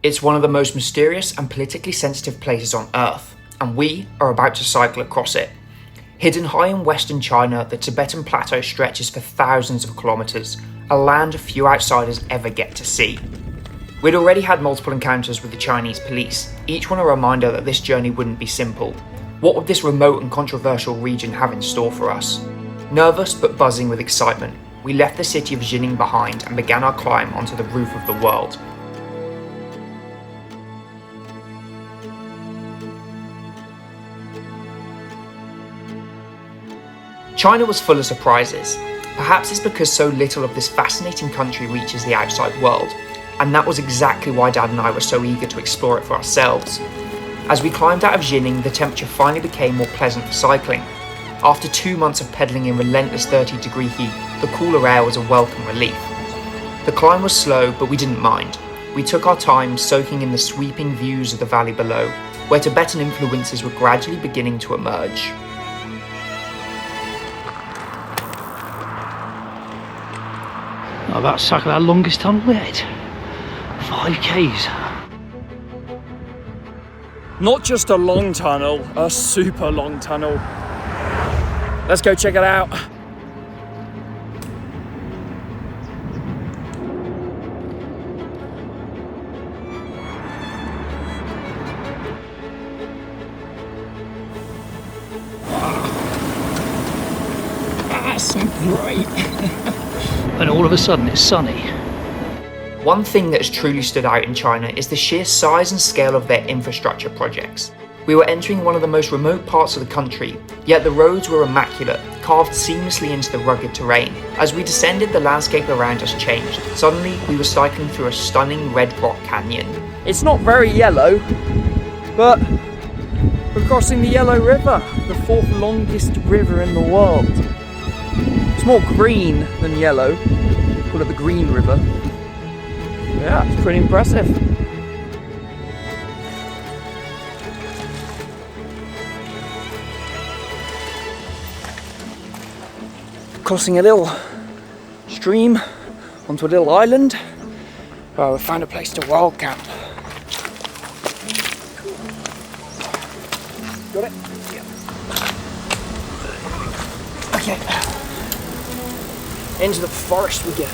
It's one of the most mysterious and politically sensitive places on Earth, and we are about to cycle across it. Hidden high in western China, the Tibetan Plateau stretches for thousands of kilometres, a land few outsiders ever get to see. We'd already had multiple encounters with the Chinese police, each one a reminder that this journey wouldn't be simple. What would this remote and controversial region have in store for us? Nervous but buzzing with excitement, we left the city of Jining behind and began our climb onto the roof of the world. China was full of surprises. Perhaps it's because so little of this fascinating country reaches the outside world, and that was exactly why Dad and I were so eager to explore it for ourselves. As we climbed out of Jining, the temperature finally became more pleasant for cycling. After 2 months of pedalling in relentless 30-degree heat, the cooler air was a welcome relief. The climb was slow, but we didn't mind. We took our time soaking in the sweeping views of the valley below, where Tibetan influences were gradually beginning to emerge. I'm about to cycle our longest tunnel yet. 5 Ks. Not just a long tunnel, a super long tunnel. Let's go check it out. That's great. And all of a sudden it's sunny. One thing that has truly stood out in China is the sheer size and scale of their infrastructure projects. We were entering one of the most remote parts of the country, yet the roads were immaculate, carved seamlessly into the rugged terrain. As we descended, the landscape around us changed. Suddenly, we were cycling through a stunning red rock canyon. It's not very yellow, but we're crossing the Yellow River, the 4th longest river in the world. It's more green than yellow. Call it the Green River. Yeah, it's pretty impressive. Crossing a little stream onto a little island. Oh, we found a place to wild camp. Got it? Yeah. Okay. Into the forest we go.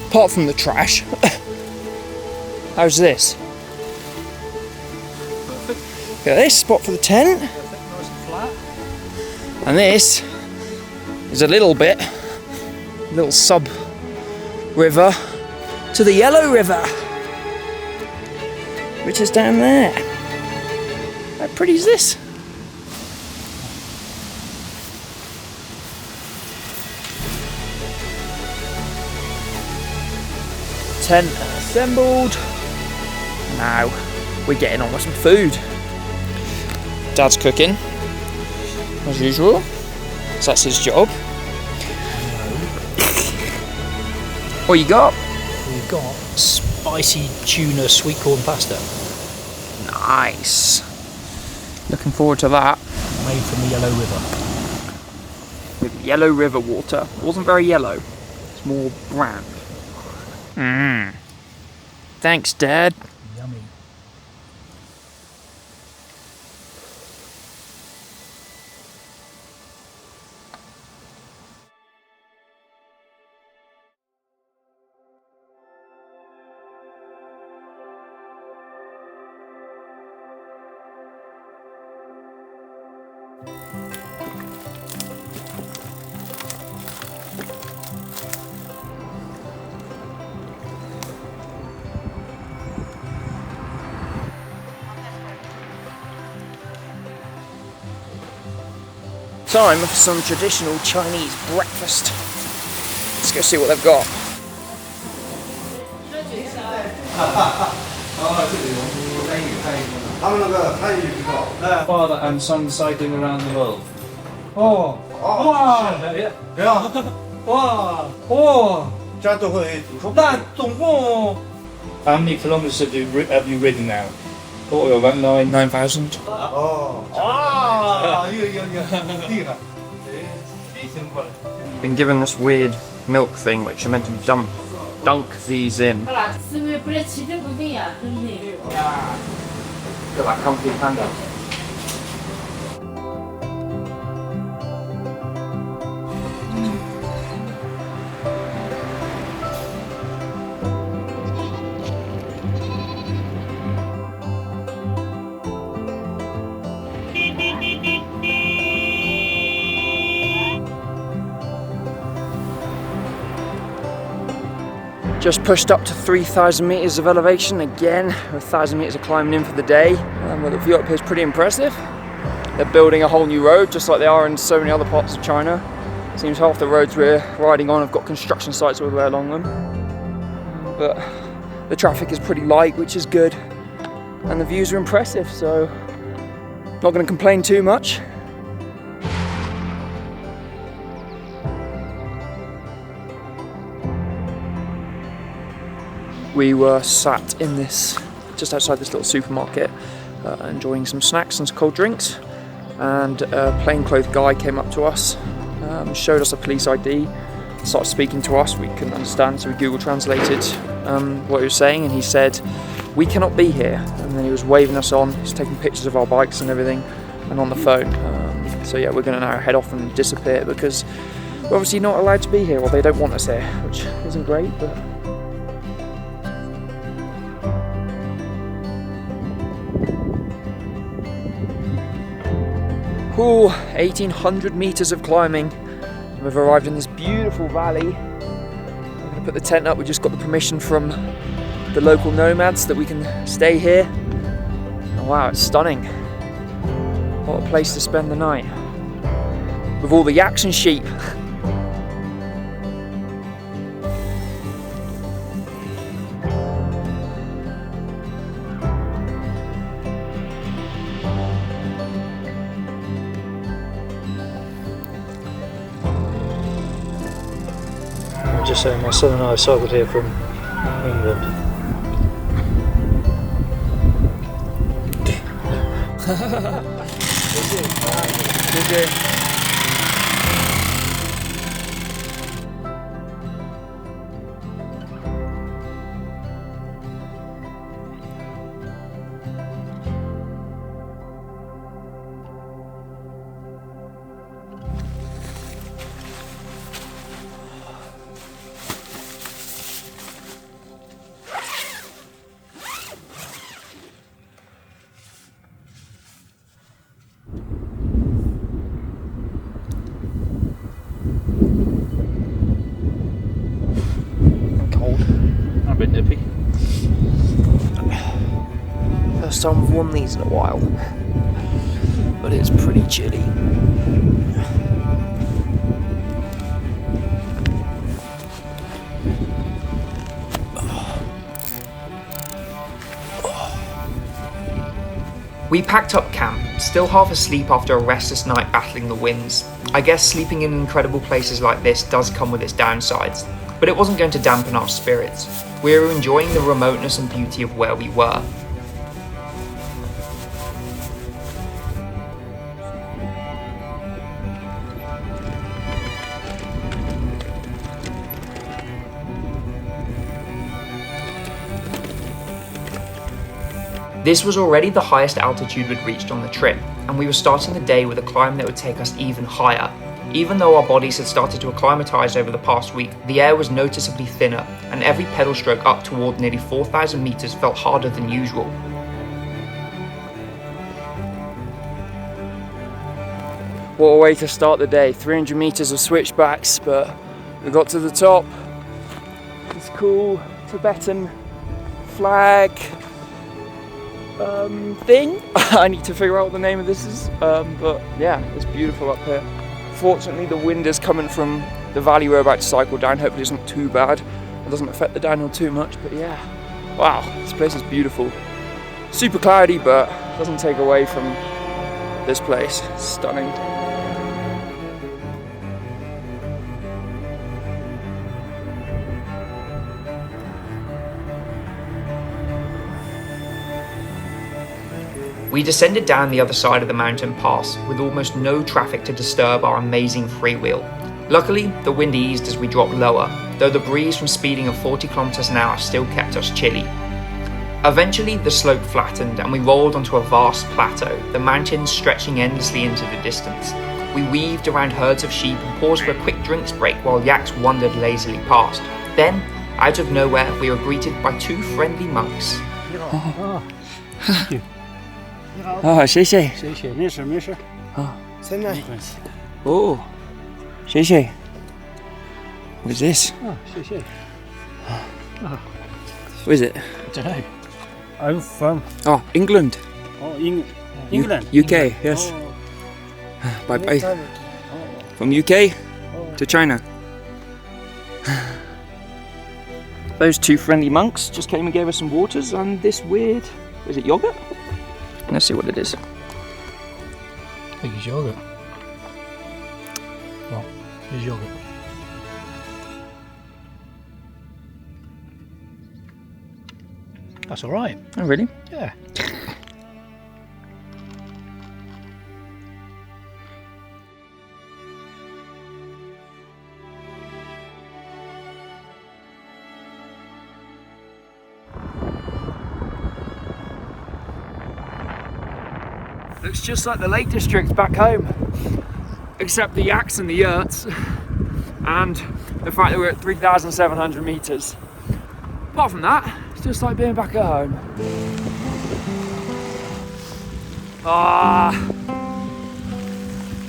Apart from the trash, how's this? Perfect. Got this spot for the tent. Perfect, nice and flat. And this is a little sub river to the Yellow River, which is down there. How pretty is this? Tent assembled. Now we're getting on with some food. Dad's cooking, as usual, so that's his job. What you got? We've got spicy tuna sweet corn pasta. Nice. Looking forward to that. Made from the Yellow River. With Yellow River water. It wasn't very yellow. It's more brown. Thanks, Dad. Yummy. Time for some traditional Chinese breakfast. Let's go see what they've got. Father and son cycling around the world. How many kilometers have you ridden now? Oh, about 9,000. Been given this weird milk thing which you're meant to dunk these in. Look at that comfy panda. Just pushed up to 3,000 meters of elevation again, 1,000 meters of climbing in for the day. But the view up here is pretty impressive. They're building a whole new road, just like they are in so many other parts of China. Seems half the roads we're riding on have got construction sites all the way along them. But the traffic is pretty light, which is good. And the views are impressive, so not going to complain too much. We were sat in this, just outside this little supermarket, enjoying some snacks and some cold drinks, and a plainclothes guy came up to us, showed us a police ID, started speaking to us. We couldn't understand, so we Google translated what he was saying, and he said, "We cannot be here," and then he was waving us on. He's taking pictures of our bikes and everything, and on the phone. So yeah, we're going to now head off and disappear, because we're obviously not allowed to be here, or they don't want us here, which isn't great, but... Ooh, 1,800 meters of climbing. We've arrived in this beautiful valley. I'm going to put the tent up. We just got the permission from the local nomads that we can stay here. Oh, wow, it's stunning. What a place to spend the night. With all the yaks and sheep. Just saying, my son and I cycled here from England. A bit nippy. First time I've worn these in a while, but it's pretty chilly. We packed up camp, still half asleep after a restless night battling the winds. I guess sleeping in incredible places like this does come with its downsides, but it wasn't going to dampen our spirits. We were enjoying the remoteness and beauty of where we were. This was already the highest altitude we'd reached on the trip, and we were starting the day with a climb that would take us even higher. Even though our bodies had started to acclimatise over the past week, the air was noticeably thinner, and every pedal stroke up toward nearly 4,000 metres felt harder than usual. What a way to start the day. 300 metres of switchbacks, but we got to the top. This cool Tibetan flag thing. I need to figure out what the name of this is, but yeah, it's beautiful up here. Fortunately, the wind is coming from the valley we're about to cycle down. Hopefully it's not too bad. It doesn't affect the downhill too much, but yeah. Wow, this place is beautiful. Super cloudy, but doesn't take away from this place. It's stunning. We descended down the other side of the mountain pass with almost no traffic to disturb our amazing freewheel. Luckily, the wind eased as we dropped lower, though the breeze from speeding at 40 kilometers an hour still kept us chilly. Eventually, the slope flattened and we rolled onto a vast plateau, the mountains stretching endlessly into the distance. We weaved around herds of sheep and paused for a quick drinks break while yaks wandered lazily past. Then, out of nowhere, we were greeted by two friendly monks. Oh, 谢谢。谢谢，没事没事。真的。Oh, 谢谢。What is this? 谢谢。What is it? Today, I'm from England. England. UK, yes. Bye bye. From UK to China. Those two friendly monks just came and gave us some waters and this weird, is it yogurt? Let's see what it is. I think it's yogurt. Well, it's yogurt. That's alright. Oh really? Yeah. Looks just like the Lake District back home, except the yaks and the yurts, and the fact that we're at 3,700 meters. Apart from that, it's just like being back at home.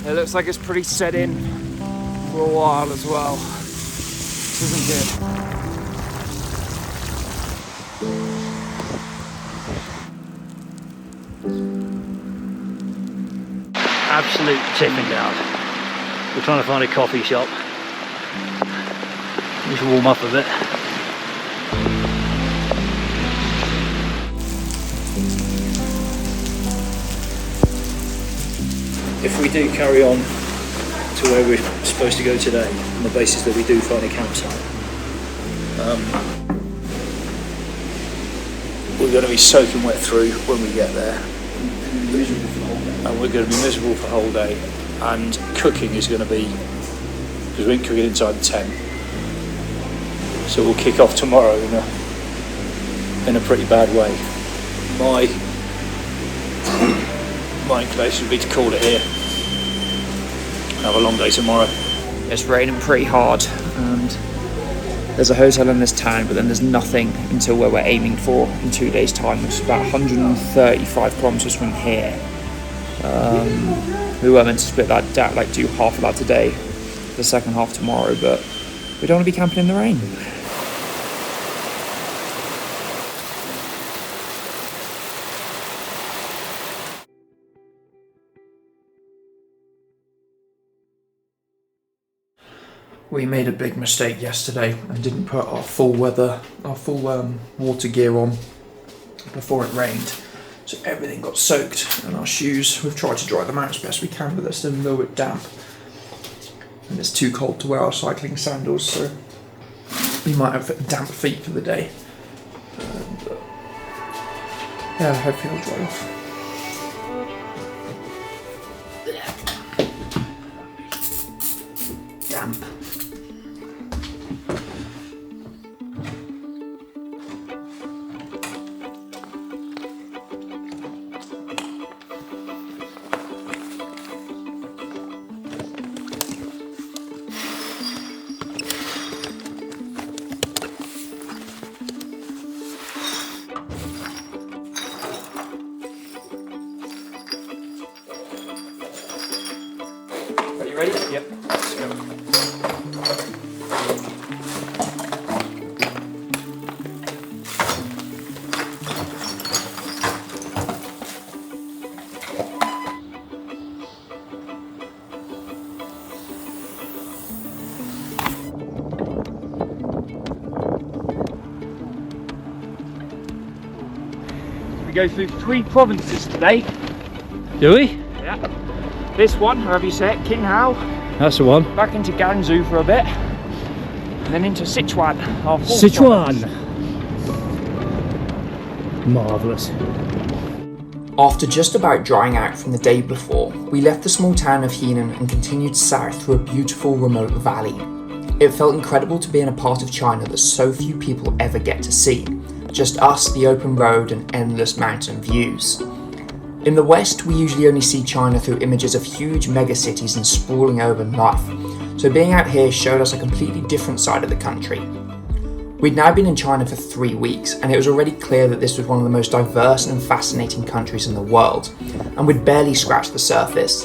It looks like it's pretty set in for a while as well. This isn't good. Absolute tipping down. We're trying to find a coffee shop. Just warm up a bit. If we do carry on to where we're supposed to go today, on the basis that we do find a campsite, we're going to be soaking wet through when we get there. And we're going to be miserable for the whole day, and cooking is going to be, because we ain't cooking inside the tent, so we'll kick off tomorrow in a pretty bad way. My inclination would be to call it here and have a long day tomorrow. It's raining pretty hard and there's a hotel in this town, but then there's nothing until where we're aiming for in 2 days' time, which is about 135 kilometers from here. We were meant to split that down, like do half of that today, the second half tomorrow, but we don't want to be camping in the rain. We made a big mistake yesterday and didn't put our full water gear on before it rained. So everything got soaked, and our shoes, we've tried to dry them out as best we can, but they're still a little bit damp. And it's too cold to wear our cycling sandals, so we might have damp feet for the day. And, yeah, hopefully it'll dry off. Damp. Are you ready? Yep. Let's go. We go through 3 provinces today. Do we? Yeah. This one, however you say it, King Hao. That's the one. Back into Gansu for a bit. And then into Sichuan. Our 4th Sichuan. province. Marvellous. After just about drying out from the day before, we left the small town of Henan and continued south through a beautiful remote valley. It felt incredible to be in a part of China that so few people ever get to see. Just us, the open road, and endless mountain views. In the West, we usually only see China through images of huge megacities and sprawling urban life, so being out here showed us a completely different side of the country. We'd now been in China for 3 weeks, and it was already clear that this was one of the most diverse and fascinating countries in the world, and we'd barely scratched the surface.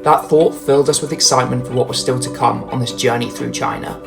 That thought filled us with excitement for what was still to come on this journey through China.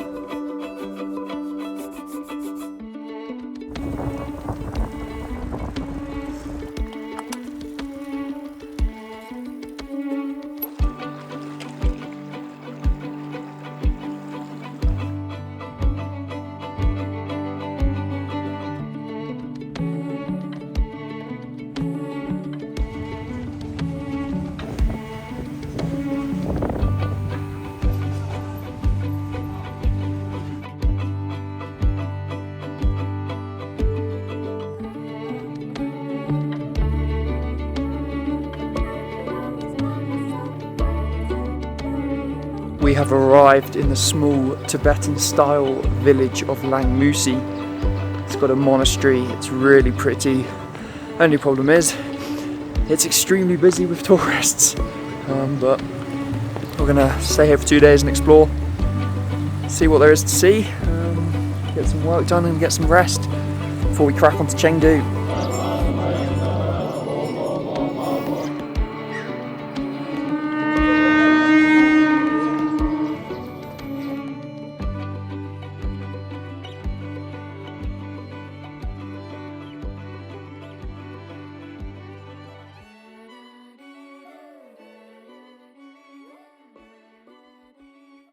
We have arrived in the small Tibetan-style village of Langmusi. It's got a monastery, it's really pretty. Only problem is, it's extremely busy with tourists. But we're gonna stay here for 2 days and explore, see what there is to see, get some work done and get some rest before we crack on to Chengdu.